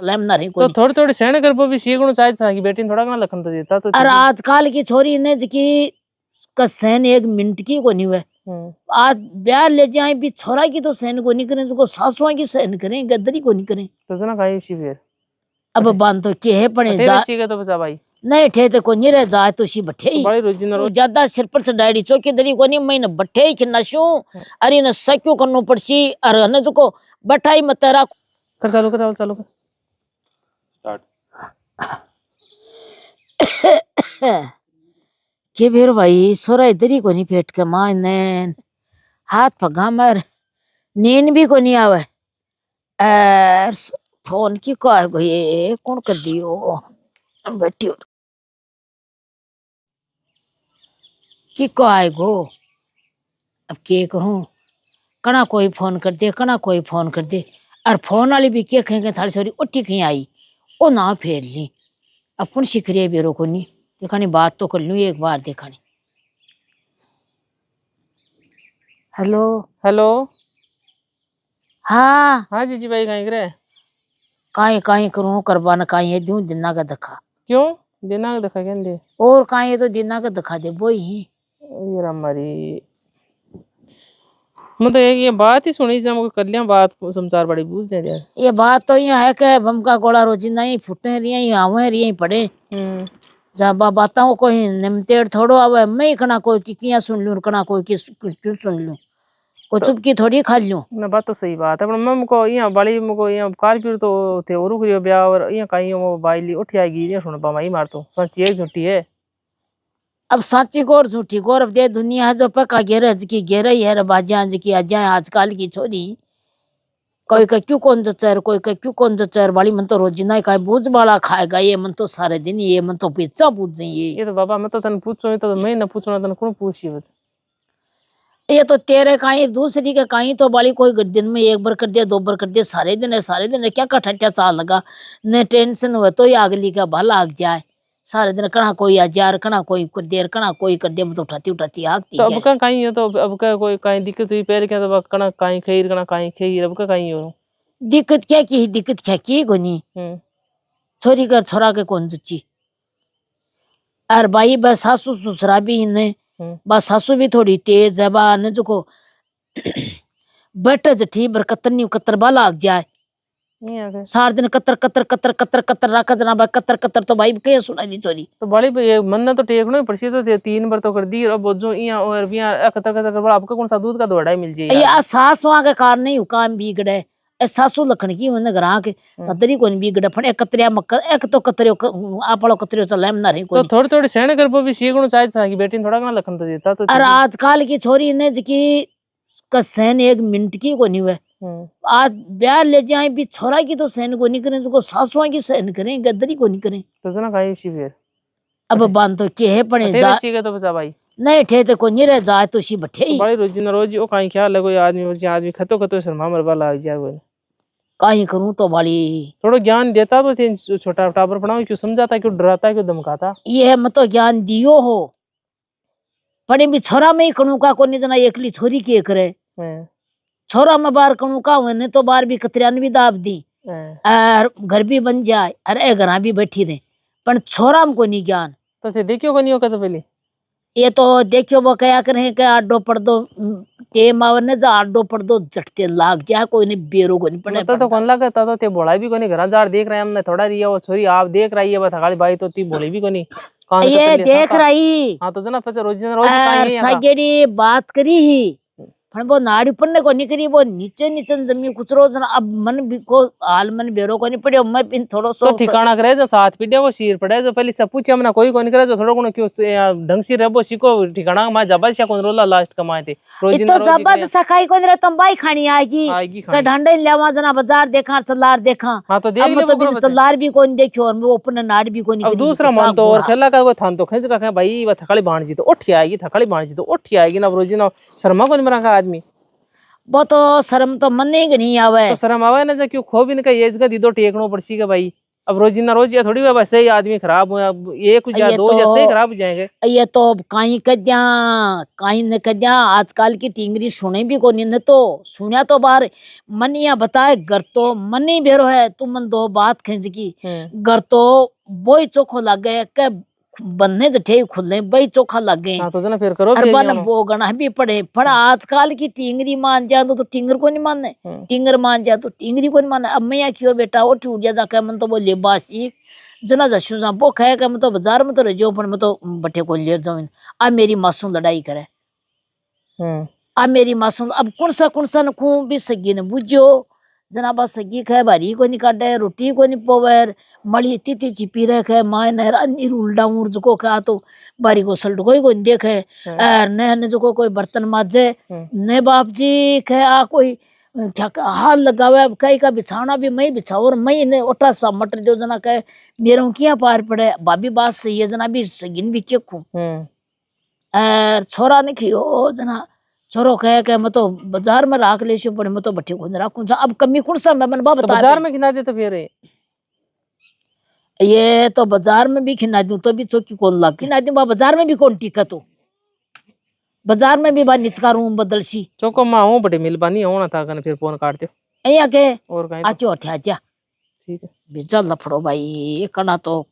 लेम ना रही तो थोड़ी थोड़ी सहन कर पो भी सीखनो चाहिए था कि बेटी थोड़ा ना लखन तो देता तो। और आजकल की छोरी ने जकी का सहन 1 मिनट की को नहीं हुए। आज ब्याह ले जाए भी छोरा की तो सहन को नहीं करें, तो सासुआ की सहन करें, गद्दरी को नहीं करें। तो जना काई सी फिर अब बांध तो के है पड़े जा सीखे तो बचा भाई नहीं ठे तो को नहीं रह जाए तो सी बठे ही बड़ी रोजी ना ज्यादा सिर पर चढ़ाई चौकी दरी को नहीं मैंने बठे ही खिना शू अरे न सक्यो करनो पड़सी और न जो को बठाई मत तेरा कर चालू कर चालू कर स्टार्ट के बेर भाई सोरा इधर ही को नहीं पेट के मां ने हाथ पगा मर नींद भी को नहीं आवे। फोन की को है ये कौन कर दियो बैठी की को आए गो। अब के करूं कना कोई फोन कर दे कना कोई फोन कर दे और फोन वाली भी क्या कहेंगे थाली छोरी उठी कहीं आई ओ ना फेर ली अपन सीख रही बेरो को नहीं दिखानी बात तो कर लूं एक बार दिखानी। हेलो हेलो हाँ हाँ जी भाई कहीं करे काई काई करूं करबाना काई है दूं दिना का दिखा क्यों दिना का दिखा क्या दे और काई है तो दिना का दिखा दे वो ही ये हमारी मतलब ये बात ही सुनी जब कर लिया बात समाचार बड़ी बूझ दे यार। ये बात तो ये है कि बम का गोला रोजी नहीं फुटे रही है आवे रही पड़े जब बाताओं कोई निमतेड़ थोड़ो आवे मैं कना कोई की किया सुन लूं कना कोई की क्यों सुन लूं को चुप की थोड़ी खा लूं ना बात तो सही बात है पर मम को यहाँ बड़ी मको यहाँ कार फिर तो थे और करियो ब्याह और यहाँ कहीं मोबाइल उठी आएगी ये सुन पामा ही मार तो सच एक झूठी है। अब साची गोर झूठी गोर अब दे दुनिया है जो पक्का गैरज की गहरा ही है बाजा की आजा आजकल की छोरी कोई का क्यों कौन जचर कोई का क्यों कौन जचर वाली मन तो रोजी ना का बूझ वाला खाएगा ये मन तो सारे दिन ये मन तो पिज्जा पूछ जाइए ये तो बाबा मैं तो तन पूछो तो मैं ना पूछना तन कौन पूछी बस ये तो तेरे काई दूसरी के काई तो वाली कोई दिन में 1 बार कर दिया 2 बार कर दिया सारे दिन क्या कठट्या चाल लगा न टेंशन हुआ तो ये अगली का भला आग जाए सारे दिन कना कोई हजार कना कोई कर देर कना कोई कर दे मतलब उठाती आगती तो अब का कहीं हो तो अब का कोई कहीं दिक्कत हुई पहले क्या तो कना कहीं खैर कना कहीं खैर अब का कहीं हो दिक्कत क्या की गोनी छोरी कर छोरा के कौन सच्ची और भाई बस सासू ससुरा भी इन्हें बस सासू भी थोड़ी तेज है बा न जो को बट जठी बर कतर बाला आग जाए सार दिन कतर रखा जनाब कतर तो भाई के सुना नहीं चोरी तो बड़ी ये मन तो टेकनो पड़सी तो 3 बार तो कर दी अब जो इया और बिया कतर आपका कौन सा दूध का दौड़ा मिल जाए ये सासुआ के कारण नहीं काम बिगड़े ए सासू लखन की उन ग्राह के कतरी कोन बिगड़े फण एक कतरिया मक्का एक तो कतरियो आपलो कतरियो चले ना रही तो थोड़ी थोड़ी सहन कर पो भी सीखनो चाहिए था कि बेटी थोड़ा ना लखन तो देता तो। और आजकल की छोरी ने जकी का सहन 1 मिनट की को नहीं हुए। आज ब्याह ले जाए भी छोरा की तो सहन को नहीं करें तो सासुआ की सहन करें गद्दरी को नहीं करें। तो जना काई सी फिर अब बांध तो के है पड़े जा सीखे तो बचा भाई नहीं ठे तो को नहीं रह जाए तो सी बठे ही बड़ी रोजी ना रोजी ओ काई ख्याल लगो आदमी खतो शर्मा मरवा लाग जाए वो काई करूं तो वाली थोड़ा ज्ञान देता तो थे छोटा टाबर पढ़ाओ क्यों समझाता क्यों डराता क्यों धमकाता ये मत तो ज्ञान दियो हो पड़े भी छोरा में ही कणु का को नहीं जना एकली छोरी की करे छोरा में बार कणु का हुए तो बार भी कतरियान भी दाब दी और घर भी बन जाए अरे घर भी बैठी रहे पर छोरा में को नहीं ज्ञान तो थे देखियो को नहीं होगा तो पहले ये तो देखियो वो क्या करे के आडो पड़ दो टेम आवर ने जा आडो पड़ दो झटते लाग जा कोई ने बेरो को नहीं पड़े तो कौन लगता तो ते बोला भी कोनी घर जार देख रहे हमने थोड़ा रिया वो छोरी आप देख रही है थकाली भाई तो ती बोली भी कोनी ये देख रही हां तो जना फिर रोज काई है सागेड़ी बात करी ही पर वो नाड़ी पड़ने को नहीं करी वो नीचे जमी कुचरो जना अब मन भी को हाल मन बेरो को नहीं पड़े मैं पिन थोड़ो सो तो ठिकाना करे जो साथ पीड़े वो सिर पड़े जो पहले सब पूछे हमने कोई कोनी करे जो थोड़ो कोनो क्यों ढंग से रहबो सीखो ठिकाना मा जबस या कोन रोला लास्ट कमाए थे रोज तो जबस सखाई कोन रे तुम बाई खानी आएगी का ढंडे लेवा जना बाजार देखा तलार देखा हां तो देख ले तो तलार भी कोन देखियो और वो अपने नाड़ भी कोनी अब दूसरा मन तो और खेला का थान तो खंज का भाई वो थकाली बाण जी तो उठ आएगी थकाली बाण जी तो उठ आएगी ना रोज ना शर्मा कोन मरा का आदमी वो तो शर्म तो मन ही नहीं आवे तो शर्म आवे ना जो क्यों खो भी इनका एज का दीदो टेकनो पड़सी का भाई अब रोजीना रोजी थोड़ी वैसे ही आदमी खराब हुआ, अब एक या ये दो तो जैसे ही खराब हो जाएंगे। ये तो अब काई कद्या काई न कद्या आजकल की टिंगरी सुने भी को न तो सुनिया तो बार मनिया बताए घर तो मनी बेरो है तुम मन दो बात खिंच की घर तो बोई चोखो लागे के बनने जठे खुले बई चोखा लागे हाँ तो जना फिर करो भी अरबन यही वो गणा भी पड़े पर आजकल की टिंगरी मान जा तो टिंगर को नहीं मानने टिंगर मान जा तो टिंगरी को नहीं मानने अब मैं क्यों बेटा वो टूट जा जाके मन तो बोले बासी जना जशु जा वो कहे कि मैं तो बाजार में तो रजो पर मैं तो बटे को ले जाऊं अब मेरी मासूम लड़ाई करे अब मेरी मासूम अब कौन सा नखू भी सगी ने बुझो जनाबा सगी खाए बारी को नहीं काटे रोटी को नहीं पोवर मड़ी तीती चिपी रखे माए नहरा नीर उल्टा उड़ को खा तो बारी को सल्ट को नहीं देखे न जो कोई बर्तन माजे ने बाप जी खे आ कोई हाल लगावे कई का बिछाना भी मैं बिछाओ और मैं ने ओटा सा मटर जो जना कहे मेरे क्या पार पड़े भाभी बात सही है जना भी सगिन भी के खू छोरा ने खियो जना छोरो कहे के मैं तो बाजार में राख ले पर मैं तो बठी को राखू अब कमी कौन सा मैं बता तो बाजार में खिला दे तो फिर ये तो बाजार में भी खिला दूं तो भी चौकी कौन लाग खिला दूं बाजार में भी कौन टिका तो बाजार में भी बा नितका रूम बदल सी चौको मां हूं बड़ी मिलबानी होना था कने फिर फोन काट दो अया के और कहीं आचो अठे आजा ठीक है बेचा लफड़ो भाई कना तो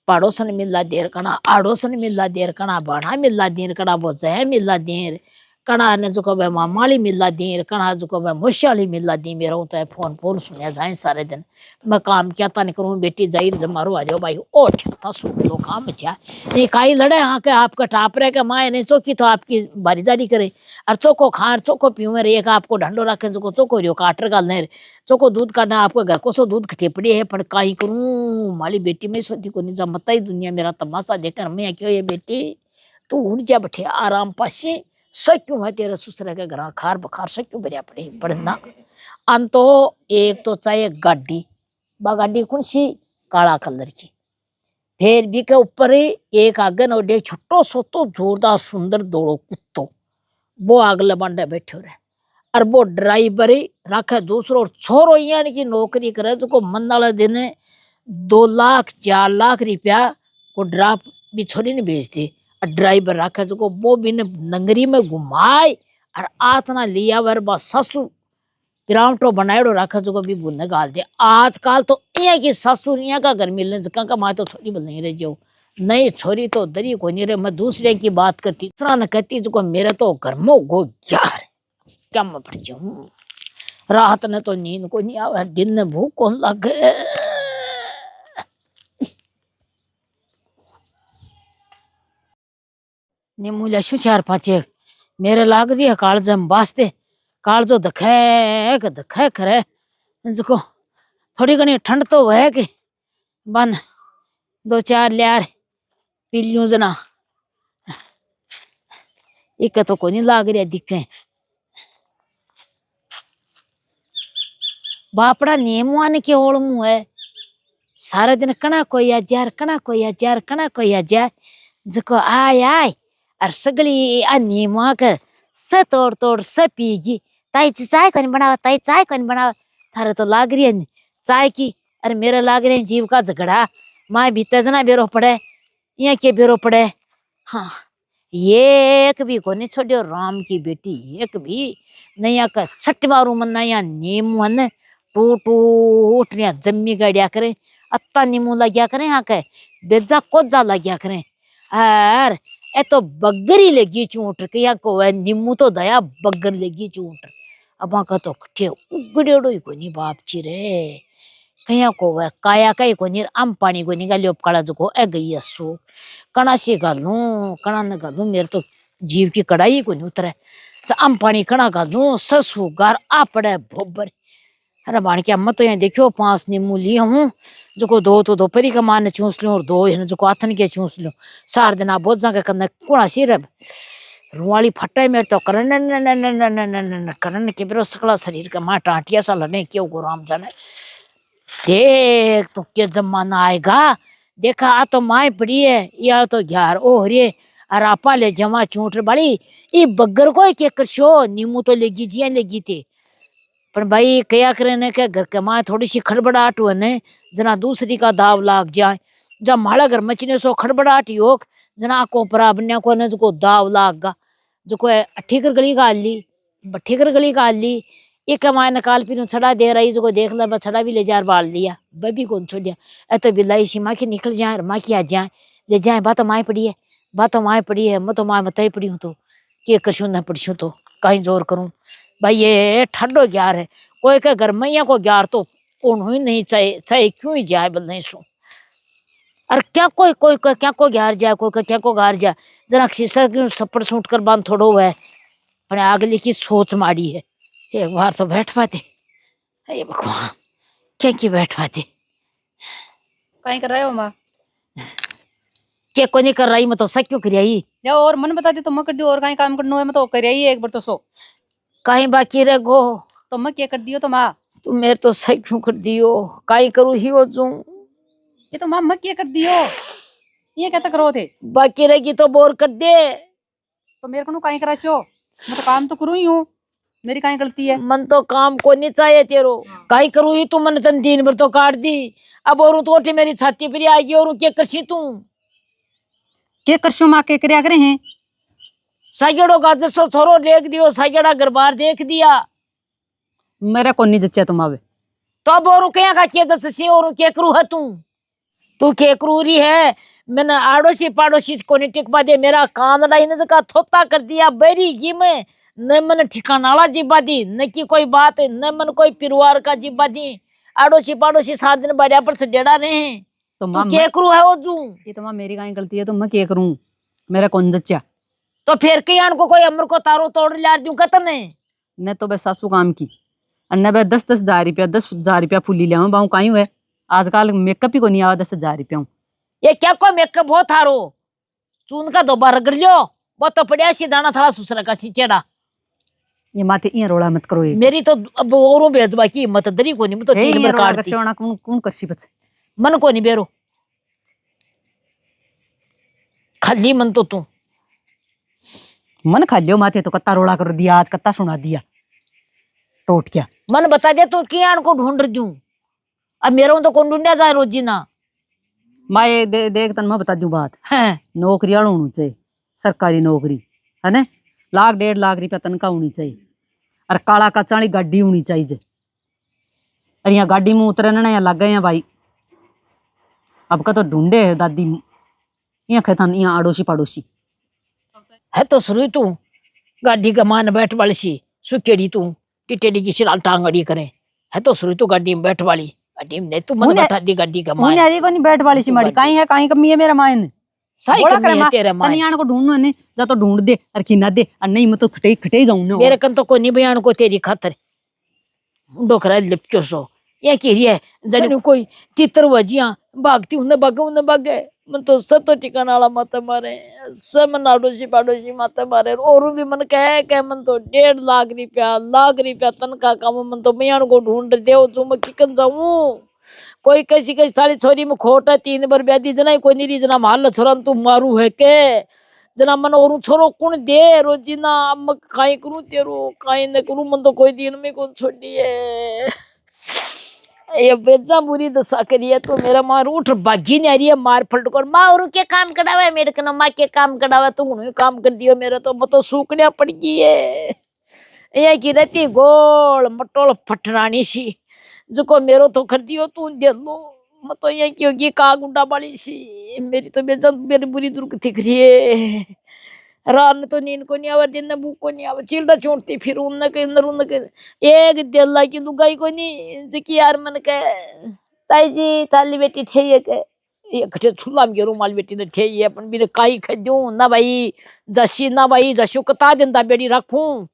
पाड़ोसन मिला देर कना आड़ोसन मिला देर कना बाणा मिला देर कना वो जय मिला देर कना ने जो कबे मामाली मिला देर कना जो कबे मुशाली मिला दी मेरा होता है फोन सुनिया जाए सारे दिन मैं काम क्या ता नहीं करूं बेटी जाहिर जमारो आ जाओ भाई ओ ठता सुन लो काम अच्छा नहीं काई लड़े हाँ के आपका टाप रहे के माए नहीं चौकी तो आपकी बारी जारी करे और चोको खार चोको पीऊ एक आपको ढंडो रखे जो चोको रियो काटर का ले चोको दूध काटना आपको घर को सो दूध खटेपड़ी है पर काई करूं माली बेटी में सोती को नहीं मत ही दुनिया मेरा तमाशा देखकर मैं क्यों ये बेटी तू उड़ जा बैठे आराम पासे सक्यों है तेरा ससुर के घर खार बखार सक्यों बढ़िया पड़े पढ़ना अन तो एक तो चाहिए गाड़ी बा गाड़ी कौन सी काला कलर की फिर भी के ऊपर एक आगे नोडे छोटो सो तो जोरदार सुंदर दौड़ो कुत्तो वो आगले बांडे बैठे रहे और वो ड्राइवर रखे दूसरो छोरो यानी की नौकरी करे जो को मन वाले दिन 2 लाख 4 लाख रुपया को ड्राप भी छोरी ने भेज दी और ड्राइवर रखे जो को वो भी ने नंगरी में घुमाए और आतना लिया वर बस ससु पिरामटो बनाएड़ो रखे जो को भी बुने गाल दे आजकल तो यहाँ की ससुरिया का घर मिलने जका का माँ तो छोरी बोल नहीं रह जाओ नहीं छोरी तो दरी को नहीं रहे मैं दूसरे की बात करती दूसरा न कहती जो को मेरे तो घर में गो यार क्या मैं पड़ जाऊं रात ने तो नींद को नहीं आवे दिन ने भूख कौन लगे नीमू लशु 4-5 मेरे लाग रही है कालज में बास्ते कालजो दखे करे जिको थोड़ी घनी ठंड तो है कि बन 2-4 लियार पी लूं जना एक तो कोनी लाग रही है दिखे बापड़ा नीमुआ ने के ओड़ मुँह है सारा दिन कना कोई हजार कना कोई हजार कना कोई हजार जिको आय आय और सगली आ नीमुआ कर स तोड़ तोड़ स पीगी ताई चाय कौन बनावा ताई चाय कौन बनावा थारे तो लाग रही है चाय की अरे मेरा लाग रही है जीव का झगड़ा माँ भीतर जना बेरो पड़े यहाँ के बेरो पड़े हाँ ये एक भी को नहीं छोड़ो राम की बेटी एक भी नया का छठ मारू मन नया नीम मन टूट जम्मी गड़िया करें अत्ता नीमू लग्या करें यहाँ के बेजा कोजा लग्या करें और ए तो बग्गरी लगी चूंट के यहाँ को नीमू तो दया बग्गर लगी चूंट अब का तो कठे उगड़ेड़ो ही को नहीं बाप ची रे कहीं को वह काया कहीं को नहीं आम पानी को नहीं गाली उपकाड़ा जो को ए गई असो कणा से गालू कणा न गालू मेरे तो जीव की कड़ाई को नहीं उतरे आम पानी कणा गालू ससु गार आ पड़े भोबर अरे बाण के अम्मा तो यहाँ देखियो 5 नींबू लिए हूँ जो को 2 तो दोपहरी का मान चूस लूं और 2 है जो को आथन के चूस लूं सार दिन आप बोझ के करना कुड़ा सिर रुवाली फटे मेरे तो करन के बेरो सकला शरीर का माँ टाटिया सा लड़ने क्यों को राम जाने देख तो क्या जमाना आएगा देखा आ तो माए पड़ी है या तो यार ओ रे और आपा ले जमा चूंट बड़ी ये बग्गर को एक करशो नींबू तो लेगी जिया लेगी थे पर भाई क्या करे ने के घर के माए थोड़ी सी खड़बड़ाहट हुए ने जना दूसरी का दाव लाग जाए। जब माड़ा घर मचने सो खड़बड़ाहट ही हो जना को परा बन्या को ने जो दाव लाग गा जो को ठीकर गली गाल ली ठीकर गली गाल ली एक माए निकाल पी छड़ा दे रही जो देख ले मैं छड़ा भी ले जा बाल लिया बबी कौन छोड़िया ए तो बिलाई सी माँ की निकल जाए माँ की आ जाए ले जाए बात माए पड़ी है बात माए पड़ी है मैं तो माए मत ही पड़ी हूँ तो के करशू न पड़शू तो कहीं जोर करूं भाई ये ठंडो ग्यार है कोई के घर मैया को ग्यार तो कौन ही नहीं चाहे चाहे क्यों ही जाए बल नहीं सू और क्या कोई कोई कोई क्या को ग्यार जाए कोई क्या को गार जाए जरा शीशा क्यों सपड़ सूट कर बांध थोड़ो है पर अगली की सोच माड़ी है एक बार तो बैठ पाते हे भगवान क्या की बैठ पाते कहीं कर रहे हो माँ? क्या को नहीं कर रही मैं तो सच क्यों करियाई या और मन बता दी तुम कर दियो और कहीं काम करना है मैं तो कर रही है एक बार तो सो कहीं बाकी रह गो तुम क्या कर दियो तो माँ? तू मेरे तो सच क्यों कर दियो कहीं करूँ ही हो जू ये तो माँ मैं क्या कर दियो ये क्या करो थे बाकी रहेगी तो बोर कर दे तो मेरे को कहीं करा छो मैं तो काम तो करूँ ही हूँ मेरी कहीं गलती है मन तो काम को नहीं चाहिए तेरो काई करू ही तू मन तन दिन भर तो काट दी अब और तो उठी मेरी छाती पर आएगी और क्या करसी तू क्या करशो माँ के करया करे हैं सागेड़ो गाजर सो थोरो देख दियो सागेड़ा घर बार देख दिया मेरा को नहीं जच्चा तुम आवे तो अब और क्या का के दस सी और क्या करू है तू क्या करूरी है मैंने आड़ोसी पाड़ोसी को नहीं टिकवा दे मेरा कान लाई ने का थोता कर दिया बेरी जी में न मन ठिकाना वाला जिब्बा दी न की कोई बात न मन कोई परिवार का जिब्बा दी आड़ोसी पाड़ोसी 7 दिन बढ़िया पर से डेड़ा रहे हैं तो तू माँ क्या करू है वो जू ये तो माँ मेरी कहीं गलती है तो मैं क्या करूँ मेरा कौन जच्चा तो फिर कहीं को कोई अमर को तारो तोड़ ला दूं कहता नहीं न तो बस सासू काम की और न बस 10,000 रुपया फूली लिया बाहू कहीं हुए आजकल मेकअप ही को नहीं आवा 10,000 रुपया ये क्या को मेकअप बहुत थारो चून का दोबारा रगड़ लो वो तो पड़िया सी दाना था सुसरा का सीचेड़ा ये माथे इं रोला मत करो ये मेरी तो अब औरों बेजबा की हिम्मत दरी को नहीं मैं तो हे तीन इं बार रोला काटती करसे कौन करसी बच मन को नहीं बेरो खाली मन तो तू मन खा लियो माथे तो कत्ता रोला कर दिया आज कत्ता सुना दिया टोट क्या मन बता दे तो किया को ढूंढ दूं अब मेरा तो कौन ढूंढा जाए रोजी ना माए देख तन मैं बता दूं बात है नौकरी वाला होनी चाहिए सरकारी नौकरी है ना 1.5 लाख रुपया तनखा होनी चाहिए और काला कच्चा वाली गाड़ी होनी चाहिए और यहाँ गाड़ी में उतरे ना यहाँ लग गए हैं भाई अब का तो ढूंढे है दादी यहाँ खेतन यहाँ अड़ोसी पड़ोसी है तो शुरू तू गाड़ी का मान बैठ वाली सी सुकेड़ी तू टिटेड़ी की सिराल टांगड़ी करे है तो शुरू तू गाड़ी में बैठ वाली गाड़ी में तू मन बैठा दी गाड़ी का मान मुन्यारी को नहीं बैठ वाली सी माड़ी कहीं है कहीं कमी है मेरा मायने सही बोला कमी करे है माँ, तेरे मान तनियान को ढूंढनो ने जा तो ढूंढ दे और खिना दे और नहीं मैं तो खटे खटे जाऊं ना मेरे कन तो को नहीं बयान को तेरी खातर डोकरा लिपक्यो सो ये की है जने कोई तितर वजिया भागती उन्हें भागे मन तो सब तो ठिकाना वाला मत मारे सब मन आड़ोसी पाड़ोसी मत मारे और भी मन कह मन तो 1.5 लाख रुपया तनखा काम मन तो बयान को ढूंढ दे जो मैं किकन जाऊं कोई कैसी कैसी थाली छोरी में खोट है 3 बार ब्याह दी जना कोई नहीं जना माल छोरा तू मारू है के जना मन और छोरो कौन दे रोजी ना अब काई करूं तेरो काई न करूं मन तो कोई दिन में कौन छोड़ी है ये बेजा बुरी दशा करी है तो मेरा मार उठ भागी नहीं आ रही है मार पलट कर माँ और क्या काम करावा है मेरे कनो माँ के काम करावा तू काम कर दियो मेरा तो मैं तो सूखने पड़ गई है ये की रहती गोल मटोल फटरानी सी जो को मेरो तो कर दियो तू दे लो मैं तो ये क्योंकि का गुंडा वाली सी मेरी तो बेजा मेरी बुरी दुर्गति करी है रात में तो नींद को नहीं आवा दिन में भूख को नहीं आवा चिल्डा चोटती फिर उन एक दिल की लुगाई को नहीं जिकी यार मन के ताई जी ताली बेटी ठे के ये खटे छुलाम के रुमाल बेटी ने ठे अपन भी काई खदू ना भाई जसी ना भाई जसो कता देंदा बेड़ी रखूं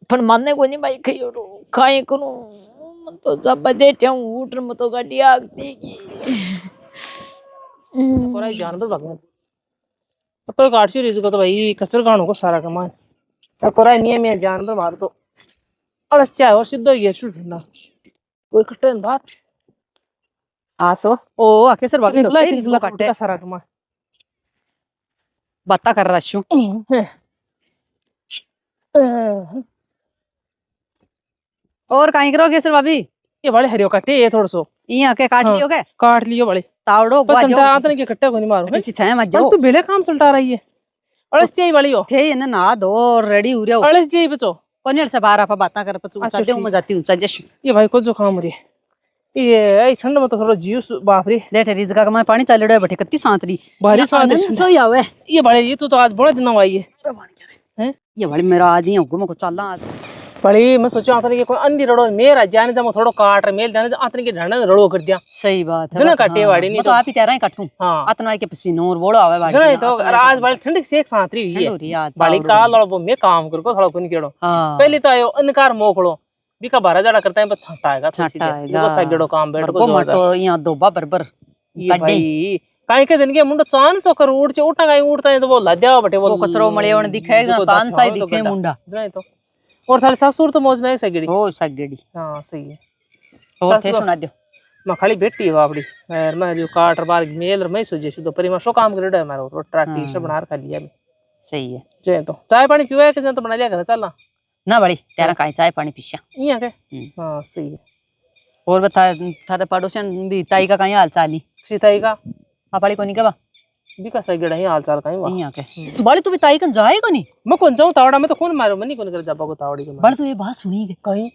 पण मानने को नहीं भाई खयो काई करूं मन तो जब बैठे हूं उठ में तो गाड़ी आगती की कोराई जानवर भागने तो काट सी रही तो भाई कचर गानों को सारा कमा है कोराई नियम है जानवर मार तो अलस चाहे और सिद्ध हो गया शुरू ना कोई कटन बात आसो ओ आके सर बाकी तो फिर इसको काटे सारा कमा बाता कर रहा छू और काई करोगे सर भाभी? ये बड़े हरियो काटे ये थोड़ा सो यहाँ के काट हाँ। लियो के काट लियो बड़े तावड़ो पर बुआ तंटा जाओ आतने के कट्टे को नहीं मारो किसी छाया मत और जाओ तू बेले काम सुलटा रही है अड़स चाहिए वाली हो थे ना ना दो रेडी हो रहा अड़स चाहिए बचो कोने से बाहर आप बातें कर पतू अच्छा, चढ़े ठीक। मैं जाती हूँ सजेश ये भाई को जो काम हो रही है ये ठंड में तो थोड़ा जीव बाप रे लेटे रिजका का मैं पानी चल रहा है बैठे कत्ती सांतरी भारी सांत है। सो आवे ये बड़े ये तो आज बड़ा दिन आई है हैं ये बड़ी मेरा आज ही हुकुम को चलना आज बड़ी मैं सोचा आतने के कोई अंधी रड़ो मेरा जाने जब थोड़ा काट रहे मेल जाने आतने के ढंडा रड़ो कर दिया सही बात है जना बात, काटे हाँ। वाड़ी नहीं मैं तो आप ही तेरा ही काटूं हाँ आतनवाई के पसीनों और बोलो आवे बाड़ी जना तो आज बड़ी ठंडी से एक सांतरी हुई है ठंडोरी याद बाली का लड़ो मैं काम कर को थोड़ा कुन केड़ो हां पहले तो आयो अनकार मोखड़ो बिका बारा जड़ा करता है बस छंटा आएगा छंटा आएगा। वो सगड़ो काम बैठ को को जोरदार मटो यहाँ दोबा बरबर ये भाई काई के दिन के मुंडो चांद सो कर उड़ उठा काई उड़ता है तो वो लद्या बटे वो कचरो मळेवण दिखे ना चांद सा ही दिखे मुंडा जाए तो और थाले सासुर तो मौज में सगड़ी ओ सगड़ी हां सही है और थे सुना दो मैं खाली बेटी है बापड़ी यार मैं जो काटर बार मेल मैं सोचे शुद्ध परी मैं शो काम कर रहा है मारो रोटा टी से बना खा लिया मैं सही है जे तो चाय पानी पीवा है कि जन तो बना लिया घर चलना ना बड़ी तेरा काई चाय पानी पिछा इया के हां सही है और बता थारे पड़ोसन भी ताई का काई हाल चाली सीताई का पापाली कोनी के बा बिका सगड़ा ही हाल चाल काई वा यहाँ के बड़ी तू भी ताई कन जाए कोनी मैं कौन जाऊं तावड़ा में तो कौन मारो मनी कौन कर जाबा को तावड़ी के बड़ी तू ये बात सुनी के कहीं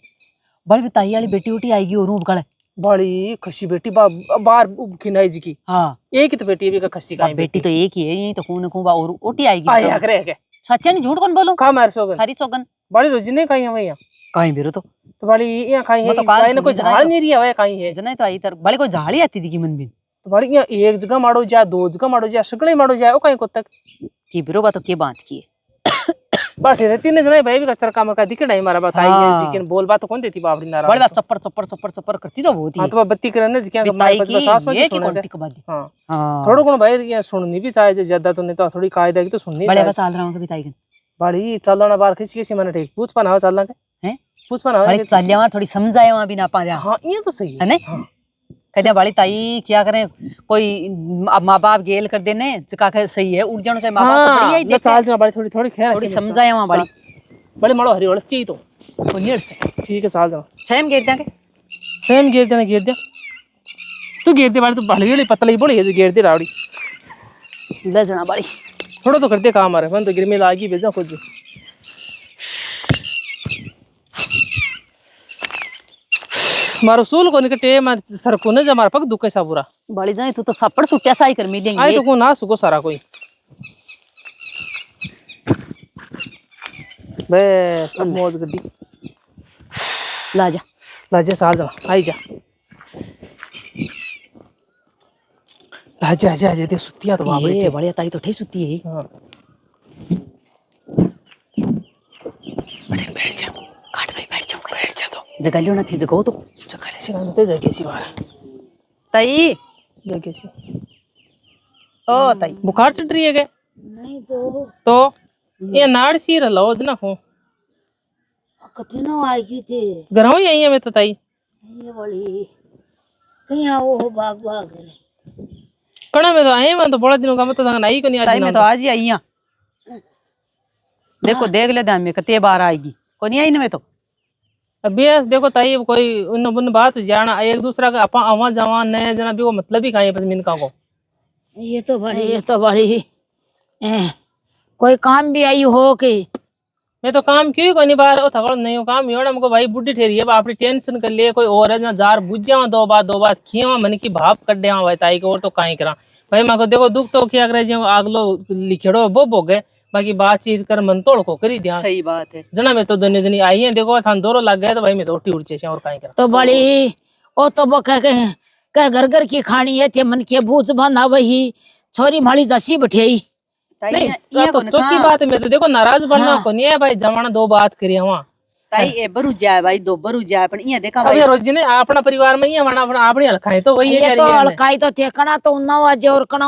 बड़ी भी ताई वाली बेटी उठी आएगी और रूप गले बड़ी खसी बेटी बार खिनाई जी की हां एक ही तो बेटी है बिका खसी का बेटी तो एक ही है यही तो खून खून और उठी आएगी आया करे के सच्चा नहीं झूठ कौन बोलो का मार सोगन थारी सोगन बड़ी रोजी नहीं कहीं है भैया काई बेरो तो बड़ी यहाँ कहीं मैं है तो काल भाई ने कोई सुनी जना झाड़ तो। नहीं रही है कहीं है जना तो आई तर बड़ी कोई झाड़ी आती थी की मन भी तो बड़ी यहाँ एक जगह मारो जाए दो जगह मारो जाए सगड़े मारो जाए ओ कहीं को तक की बेरो बात तो के बात की बाटे रहती ने जना भाई भी कचरा काम का दिखे नहीं मारा बताई हाँ। जी के बोल बात तो कौन देती बापड़ी नारा बड़ी बात चप्पर चप्पर चप्पर चप्पर करती तो बहुत ही हां तो बत्ती करने जी क्या बिताई बस की सास में ये की सुने कोंटी का बात हां हां थोड़ा को भाई ये सुननी भी चाहिए ज्यादा तो नहीं तो थोड़ी कायदा की तो सुननी बड़े चाहिए बस आल रहा हूं बिताई कन बड़ी चलना बार खिसी खिसी मैंने ठीक पूछ पाना चलना के हैं पूछ पाना बड़ी चलिया वहां थोड़ी समझाए वहां भी ना पा जा हां ये तो सही है ने हाँ। कहते बड़ी ताई क्या करें कोई माँ बाप गेल कर देने जिका के सही है उड़ जाने से माँ बाप को बढ़िया ही ना देखे चाल जना बड़ी थोड़ी थोड़ी खैर थोड़ी समझाए वहां बड़ी बड़ी मारो हरी वाली चाहिए तो कोनियर से ठीक है साल जना सेम गेट देंगे सेम घेर देना घेर दिया तू घेर दे बाड़ी तू बड़ी वाली पतली बोली है जो घेर दे रावड़ी ले जना बड़ी थोड़ा तो करते काम आ रहा है मैं तो गिर में लागी भेजा खुद मारो सूल को निकटे मार सर को न जा मार पग दुखे सा पूरा बड़ी जाए तू तो सपड़ सुट्या सा ही कर मिलेंगे आई तो को ना सुको सारा कोई बस अब मौज गड्डी ला जा लाजे साल जा आई जा लाजे आजे आजे दे सुतिया तो बाबरे ये बड़ी ताई तो ठे सुती है हां बड़ी बैठ जा काट भाई बैठ जा तो जगह लियो ना थी जगह तो चकले से गाते जगे सी बार ताई जगे सी ओ ताई बुखार चढ़ रही है के नहीं तो तो ये नाड़ सी रलो जना हो कठिनो आएगी थी गरहो ही आई है मैं तो ताई ये बड़ी कहीं वो भाग भाग करे कणा में तो आए मैं तो बड़ा दिनों का मैं तो नहीं को नहीं आज ताई मैं तो आज ही आई हां देखो देख ले ध्यान में कते बार आएगी को नहीं आई ना मैं तो अभ्यास देखो ताई कोई उन बुन बात जाना एक दूसरा का अपा आवा जावा नया जना भी वो मतलब ही काहे पर मिनका को ये तो बड़ी कोई काम भी आई हो कि मैं तो काम क्यों कोई नहीं बाहर थकड़ नहीं हो काम योड़ा हमको भाई बुढ़ी ठहरी है अपनी टेंशन कर ले कोई और है ना जार बुझिया दो बात खिया मन की भाप कट दे भाई ताई को और तो काई करा भाई मैं को देखो दुख तो क्या करे जो आगलो लिखेड़ो वो गए बाकी बातचीत कर मन तोड़ को करी दिया सही बात है जना में तो दोनों जनी आई है देखो थान दोरो लग गए तो भाई मैं तो उठी उड़चे और काई करा तो बड़ी ओ तो वो कह घर घर की खानी है ते मन के बूझ बना वही छोरी माली जसी बैठी नहीं तो चौकी बात है मैं तो देखो नाराज बनना को नहीं है भाई जमाना दो बात करी वहां ताई ए बरु जाए भाई दो बरु जाए पण इया देखा अब भाई ये रोज ने अपना परिवार में ही हमारा अपना अपनी हलकाई तो वही है ये तो हलकाई तो थे कणा तो उन्ना वाजे और कणा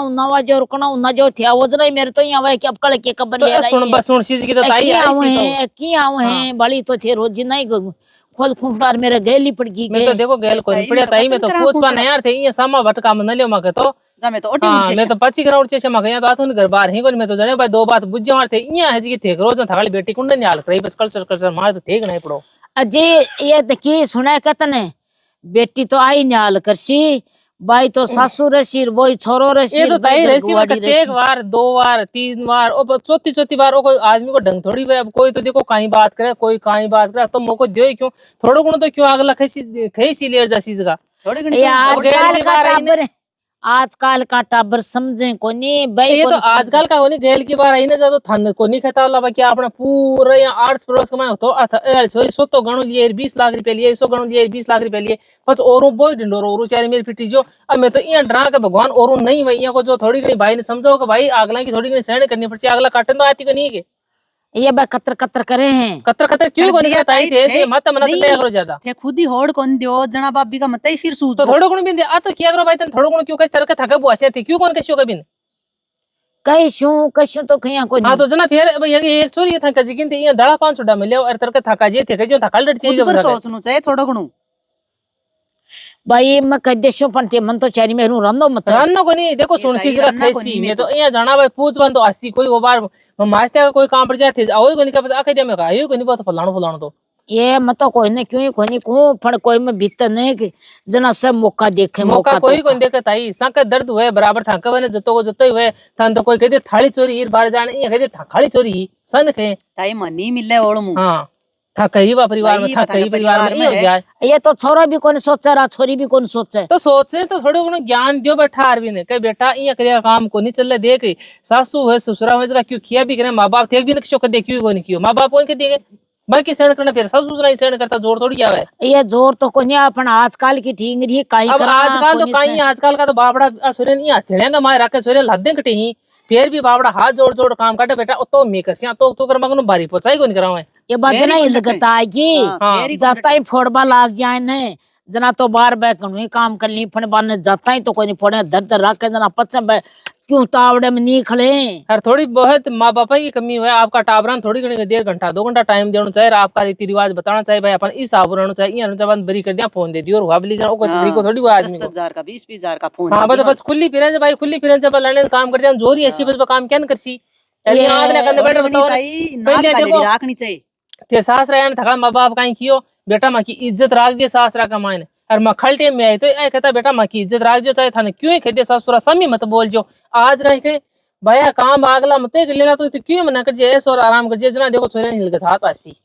उन्ना जो थे वो नहीं मेरे तो यहाँ वही अब कल के कबर ले तो सुन बस सुन चीज की तो ताई आई की आऊ है बड़ी तो थे रोज नहीं खोल फुफड़ार मेरे गैली पड़ गई मैं तो देखो गैल को नहीं पड़िया ताई में तो पूछ पा नहीं यार थे ये सामा भटका मन लियो मके तो जा मैं तो ओटी हां मैं तो 25 ग्राउंड छे मके या तो आथुन घर बाहर ही कोनी मैं तो जने भाई दो बात बुझे मार थे इया है जी थे रोज थकाली बेटी कुंडे नहीं हाल करई बस कल्चर मार तो ठीक नहीं पड़ो अजय ये देखी सुना कहतने बेटी तो आई न्याल करसी बाई तो सासू रसी बोई छोरो रसी ये तो तय रसी में एक बार 2 बार 3 बार और चौथी बार कोई आदमी को ढंग थोड़ी है। अब कोई तो देखो कहीं बात करे कोई कहीं बात करे तो मौको दे क्यों थोड़ो गुण तो क्यों अगला खैसी लेर जा चीज का थोड़ी ये आजकल का टाबर समझे कोनी भाई ये तो आजकल का होनी गेल की बार आई ना जो थन को नहीं खाता वाला बाकी अपना पूरा यहाँ आर्ट्स पड़ोस का मैं तो सॉरी 100 गणु लिए 20 लाख रुपए लिए 100 गणु लिए 20 लाख रुपए लिए बस औरों बोई ढिंडोर औरों चारी मेरी पिटी जो अब मैं तो यहाँ डरा के भगवान औरों नहीं वही को जो थोड़ी घनी भाई ने समझो कि भाई अगला की थोड़ी घनी सहन करनी पड़ती अगला काटन तो आती को नहीं के ये बा कतर कतर करे हैं कतर क्यों को नहीं करता थे मत मना से करो ज्यादा थे खुद ही होड़ कौन दियो जना बाबी का मत ही सिर सूझ तो थोड़ो गुण भी आ तो क्या करो भाई तन थोड़ो गुण क्यों कस तरह का थका बुआसे थे क्यों कौन कशो कबिन कशू तो खिया को हां तो जना फिर भाई एक छोरी था कजिकिन थे ये दड़ा 5 छुड़ा मिले और तरह का थका जे थे जो थकाल डट चाहिए पर सोचनो चाहिए थोड़ा गुणू भाई मैं कह देशो पण ते मन तो चारी में रंदो मत रन्नो को नहीं देखो सुन सी जगह कैसी मैं तो यहाँ जाना भाई पूछ बंद तो 80 कोई वो बार मास्टर का कोई काम पड़ जाए थे आओ को नहीं का आके दे में का आयो को नहीं बात फलाणो तो ये मत कोई ने क्यों कोई नहीं को पण कोई में भीतर नहीं कि जना सब मौका देखे मौका कोई को देखे ताई संक दर्द हुए बराबर थाका बने जतो को जतो हुए थान तो कोई कहते थाली चोरी ईर बाहर जाने ये कहते थाली चोरी सन के ताई मनी मिले ओळमु हां थका ही परिवार में थका ही परिवार में हो जाए ये तो छोरा भी कौन सोच रहा छोरी भी कौन सोचे तो सोचे तो थोड़े को ज्ञान दियो बैठा आरवी ने कह बेटा ये करिया काम को नहीं चल देख सासू है ससुरा है क्यों किया भी करे माँ बाप थे भी ना दे क्यों को नहीं कियो माँ बाप कौन के देंगे बाकी सहन करना फिर सासू नहीं सहन करता जोर थोड़ी आवे ये जोर तो कोई अपन आजकल की ठीक नहीं काई अब आजकल तो कहीं आजकल का तो बाबड़ा सोरे नहीं हथेड़े का मार रखे सोरे लादे कटे ही फिर भी बाबड़ा हाथ जोड़ जोड़ काम काटे बेटा तो मैं कसिया तो कर मगनो बारी पोचाई को नहीं करावे ये बात जना ही लगता है कि जाता ही फोड़बा लाग जाए ने जना तो बार बैठ काम कर ली फण बाने जाता ही तो कोई नहीं फोड़े दर दर रख के जना पच्चा क्यों तावड़े में नहीं खड़े यार थोड़ी बहुत माँ बापा की कमी है आपका टाबरान थोड़ी घनी 1.5 घंटा 2 घंटा टाइम देना चाहिए आपका रीति रिवाज बताना चाहिए भाई अपन इस हिसाब रहना चाहिए ये जब बरी कर दिया फोन दे दियो और वाबली जाओ को थोड़ी वो आदमी को 10,000 का 20,000 का फोन हां बस खुली फिरे भाई खुली फिरे जब लड़ने काम कर दिया जोरी ऐसी बस काम क्या करसी चलिए आज ना करने बैठे बताओ पहले देखो रखनी चाहिए ते सास रहन थका माँ बाप कहीं कियो बेटा माँ की इज्जत राख दिए सास रा का मायने और मखल टेम में आई तो ऐ कहता बेटा माँ की इज्जत राख जो चाहे थाने क्यों कहते ससुरा समी मत बोल जो आज कहीं के भैया काम आगला मत लेना तो क्यों मना कर जे ऐसे और आराम कर जे जना देखो छोरे हिल के था पासी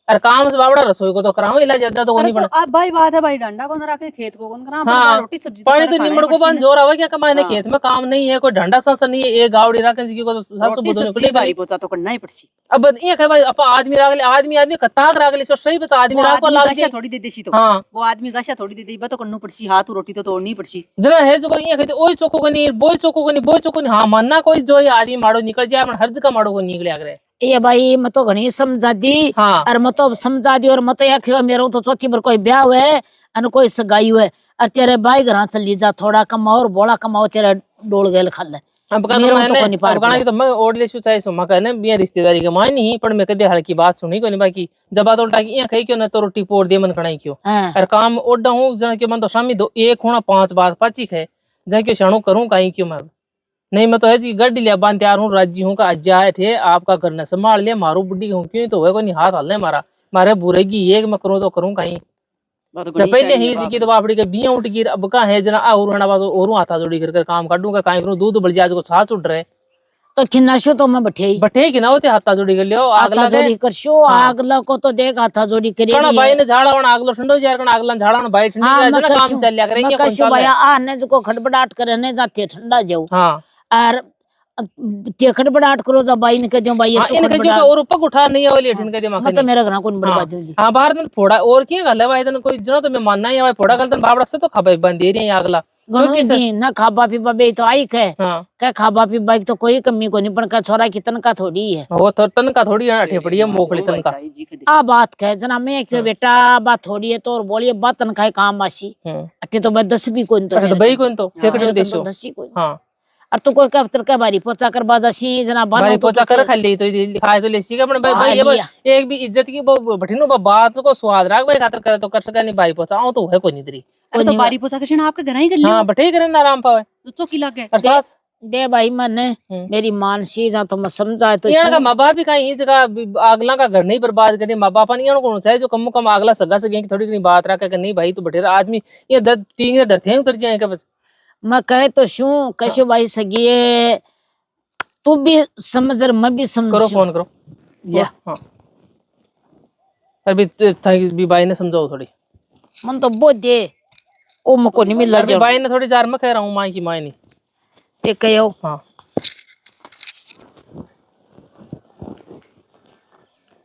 और काम से बावड़ा रसोई को तो कराओ इलाज ज्यादा तो नहीं पड़ा अब भाई बात है भाई डंडा कौन रखे खेत को कौन करा हाँ, रोटी सब्जी पानी तो निमड़ को बंद जोर आवा क्या कमाने खेत में काम नहीं है कोई डंडा सांस नहीं है एक गावड़ी रखे जी को तो सासू बुदो ने खुली बारी पोचा तो करना ही पड़सी अब ये कह भाई अपन आदमी रागले आदमी कताक रागले सो सही बता आदमी राग को लाग जे थोड़ी दे देसी तो हां वो आदमी गाशा थोड़ी दे दे बा तो करनो पड़सी हाथ रोटी तो तोड़नी पड़सी जना है जो ये कहते ओई चोको को नहीं बोई चोको को नहीं बोई चोको नहीं हां मानना कोई जो आदमी माड़ो निकल जाए अपन हर जगह माड़ो को निकले आगरे ये भाई मैं तो घनी समझा दी और मैं तो समझा दी और मैं तो आखियो मेरे तो चौथी बार कोई ब्याह हुए और कोई सगाई हुए और तेरे भाई घर चली जा थोड़ा कमाओ और बोला कमाओ तेरा डोल गेल खल अब कहना तो मैं ओढ़ ले चाहे सो मैं कहने बिया रिश्तेदारी के मान नहीं पर मैं कदे हड़की बात सुनी को नहीं बाकी जब बात उल्टा की कही क्यों ना तो रोटी पोड़ दे मन कणाई क्यों और काम ओढ़ा हूं जना के मन तो शामी 2 1 होना 5 बात पाची है जा के शाणो करूं कहीं क्यों मैं नहीं मैं तो है जी गड्डी लिया बांध तैयार हूँ राज्य हूँ का अज्जा थे आपका घर न संभाल लिया मारू बुढ़ी हूँ क्यों तो है कोई हाथ हल्ले मारा मारे बुरे की एक मैं करूँ तो करूँ कहीं पहले ही जी की तो बापड़ी के बिया उठ गिर अब का है जना और हना बात और हाथा जोड़ी करके काम काटूंगा काई करूँ दूध बढ़ आज को छाछ उड़ रहे तो खिन्नाशो तो मैं बैठे की ना होते हाथा जोड़ी कर लियो अगला जोड़ी करशो अगला को तो देख हाथा जोड़ी करे कणा भाई ने झाड़ा वण अगलो ठंडो जार कणा अगला झाड़ा न भाई ठंडी जा जना काम चल लिया करेंगे कौन सा भाई आ ने जो खड़बड़ाहट करे ने जाते ठंडा जाऊ हां और ते खड़बड़ाहट करो जा भाई ने कह दो भाई ये इनके जो और ऊपर उठा नहीं है वाली ठिन कह दे मैं तो मेरा घर कौन बर्बाद दूंगी हां बाहर न फोड़ा और की गल है भाई तन कोई जना तो मैं मानना ही है भाई फोड़ा गलतन बाबड़ा से तो खबे बंद दे रही है अगला ना खाबा पीबा बे तो आई कह खाबा पीबा तो कोई कमी को नहीं पर छोरा की तनका थोड़ी है वो तन का थोड़ी अठे पड़ी है मोखली तन का आ बात कह जना मैं क्यों बेटा बात थोड़ी है तो और बोलिए बात तनखा काम आसी अटे तो 10 भी कोई तो भाई कोई तो टेकड़े देशो 10 ही कोई हां और तू कोई कब का बारी पोचा कर बाजासी जना बारी पोचा कर खाली तो खाए तो लेसी का अपन भाई ये एक भी इज्जत की बठिनो बात को स्वाद राख भाई खातर करे तो कर सका नहीं बारी पोचा आओ तो है कोई नहीं दरी तो बारी पोचा के आपके घर ही कर लियो हां बठे करे ना आराम पावे तो चौकी लग गए और सास दे भाई मने मेरी मानसी जा तो मैं समझाए तो यार का माँ बाप भी कहीं जगह अगला का घर नहीं बर्बाद करे माँ बाप नहीं को चाहे जो कम कम अगला सगा सके थोड़ी कहीं बात रखा कि नहीं भाई तू बटेरा आदमी ये दर्द टींगे धरते हैं उतर जाएगा बस। मैं कहे तो शू कैसे भाई सगिए तू भी समझ और मैं भी समझ करो फोन करो या हाँ अभी भी भाई ने समझाओ थोड़ी मन तो बहुत दे ओ मको नहीं मिल अभी भाई ने थोड़ी जार में कह रहा हूँ माँ की माँ नहीं ते कहो हाँ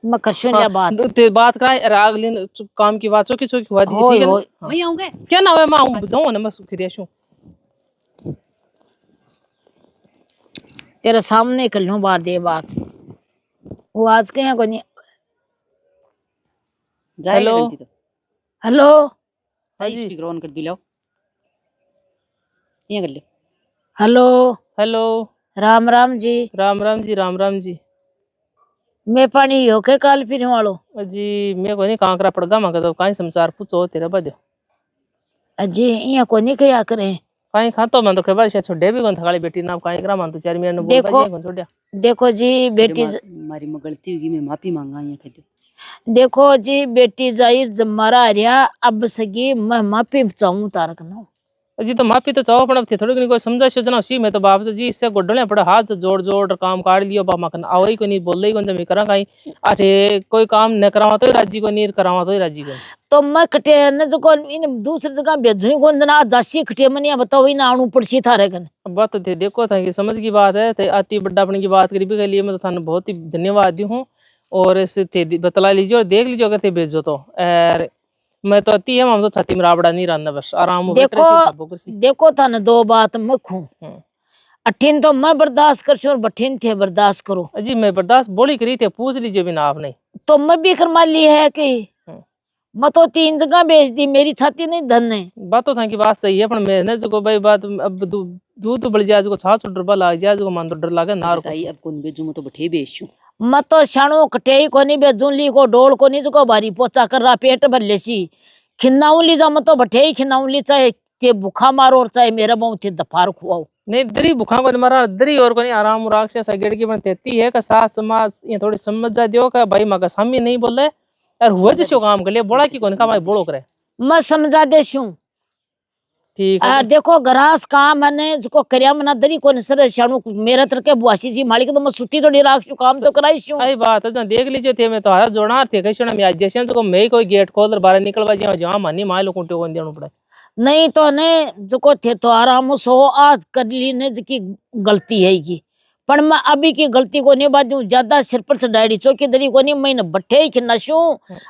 मैं करशो या बात ते बात कराए अगले काम की बात चौकी चौकी हुआ दीजिए ठीक है ना मैं आऊंगा क्या ना है माँ जाऊँ ना मैं फिर आशूं तेरे सामने कर लूं बार दे बात वो आज के यहाँ को नहीं जाएगा हेलो। घंटी तो हेलो हाँ जी। स्पीकर ऑन कर दी लो ये कर ले हेलो हेलो राम राम जी राम राम जी राम राम जी मैं पानी हो के काल पीने वालो जी मैं कोई नहीं कांकरा पड़गा मैं तो काई समाचार पूछो तेरा बदे अजी यहाँ को नहीं क्या करें काई खातो मैं तो खबर से छोड़े भी कौन थकाली बेटी ना काई करा मैं तो 4 महीने बोल देखो बाजे कौन छोड़या देखो जी बेटी हमारी में गलती होगी मैं माफी मांगा ये कह दो देखो जी बेटी जाहिर जमारा आ रहा अब सगी मैं माफी चाहूँ तारक ना जी तो माफी तो चाहो पण थे थोड़ी कनी कोई समझा सोचना सी मैं तो बाप जी इससे गोडले पड़ा हाथ जोड़ जोड़ काम काट लियो बा मखन आवई को नहीं बोल ही कोन मैं करा काई आठे कोई काम न करावा तो राजी को नहीं करावा तो राजी को तो मैं कटे न जो को इन दूसरी जगह भेजू कौन जना जासी कटे मनिया बताओ इन आणु पड़सी थारे कन बात तो थे देखो था कि समझ की बात है ते आती बड्डा अपनी की बात करी भी के लिए मैं तो थाने बहुत ही धन्यवाद दी हूँ और इस थे बतला लीजिए और देख लीजिए अगर थे भेजो तो और मैं तो अति है हम तो छाती में राबड़ा नहीं रहना बस आराम देखो था न दो बात मखू अठीन तो मैं बर्दाश्त कर और बठीन थे बर्दाश्त करो जी मैं बर्दाश्त बोली करी थे पूछ लीजिए बिना आपने तो मैं भी कर मान ली है कि मैं तो 3 जगह बेच दी मेरी छाती नहीं धन है बात तो था की बात सही है पर मैं जो भाई बात अब दूध तो बढ़ जाए जो छाछ डर लाग जाए जो मान तो डर लागे नार को अब कौन बेचू मैं तो बठे बेचू मैं तो शाणो कटे को नहीं बेचू ली को डोल को नहीं जो भारी पोचा कर रहा पेट भर लेसी खिन्नाऊ ली जा मैं तो बठे ही खिन्नाऊ ली चाहे ते भूखा मारो और चाहे मेरा बहु थे दफार खुआओ नहीं दरी भूखा को मारा दरी और को नहीं आराम राख से सगेड़ की बन तेती है का सास समाज ये थोड़ी समझ जा दियो का भाई मगा सामी नहीं बोले यार हुआ जिसो काम कर ले बड़ा की कोन का भाई बोलो करे मैं समझा देशू ठीक है देखो गरास काम है जो करया मना दरी कोन सर शाणु मेरा तरके बुआसी जी मालिक तो मैं सुती तो राख छु काम तो कराईशू आई बात है जहां देख लीजिए थे मैं तो हाथ जोड़ा थे कैसे ना मैं जैसे जो मैं कोई गेट खोल कर बाहर निकलवा जाऊं जहां मानी मां लोगों को देना पड़े नहीं तो ने जो थे तो आराम सो आज कर ली ने की गलती है की पर मैं अभी की गलती को नहीं बात ज्यादा सिर पर चढ़ाई चौकी दरी को नहीं मैं बट्ठे ही नशू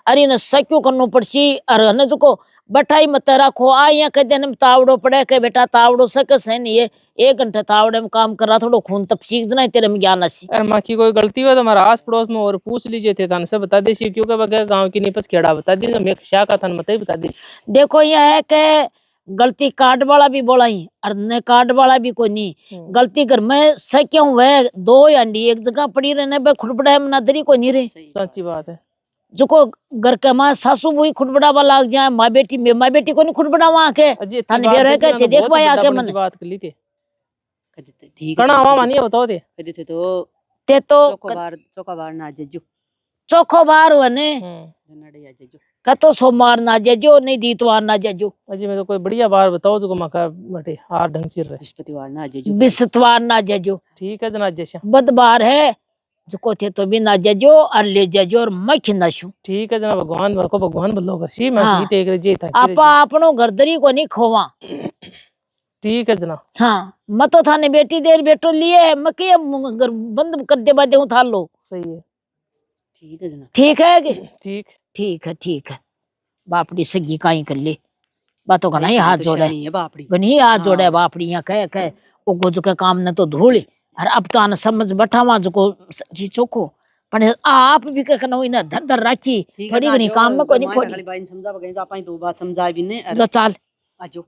अरे न सक्यू करनो पड़सी अरे न जो बटाई मत रखो आ यहाँ कह देने तावड़ो पड़े के बेटा तावड़ो सकस है नहीं है 1 घंटे तावड़े में काम कर रहा थोड़ा खून तप सीख जना तेरे में ज्ञान अच्छी अरे माँ की कोई गलती हो तो हमारा आस पड़ोस में और पूछ लीजिए थे थाने से बता देसी क्योंकि बगैर गांव की निपस खेड़ा बता दी मैं शाह का थान मत ही बता दी देखो यह है कि गलती कार्ड वाला भी बोला ही और न कार्ड वाला भी कोई नहीं गलती कर मैं सक्यों वह 2 अंडी एक जगह पड़ी रहने बे खुटबड़ा में नदरी को नहीं रहे सच्ची बात है जो को घर के मां सासू बुई खुटबड़ावा लाग जाए माँ बेटी को नहीं खुटबड़ावा आके थाने बेर है कहते देख भाई आके मन बात कर ली थी ठीक कणा आवा मानिए बताओ थे कहते थे तो ते तो चौका बार ना जजू चौखो बार वने नड़े जजू कतो सोमवार ना जजो नहीं दीतवार ना जजो अजी मैं तो कोई बढ़िया बार बताओ जो मका बटे हार ढंग से रहे बृहस्पतिवार ना जजू बिस्तवार ना जजो ठीक है जना जैसा बुधवार है जो थे तो भी ना जजो और ले जजो और मैं खिंदाशू ठीक है जना भगवान को भगवान बदलो कसी मैं हाँ। भी टेक रही था आपा अपनो घरदरी को नहीं खोवा ठीक है जना हाँ मैं तो थाने बेटी देर बेटो लिए मैं के बंद कर दे बादे उठा लो सही है ठीक है जना ठीक है कि ठीक है बापड़ी सगी काई कर ले बातों का नहीं हाथ जोड़े है बापड़ी गनी हाथ जोड़े बापड़ी यहाँ कह ओ गोजो के काम न तो धूल और अब तो आन समझ बैठावा जो को जी चोखो पण आप भी के कनो इना धर धर राखी थोड़ी गनी काम में कोई नहीं समझा बगै जा पाई 2 बात समझा भी ने चाल आजो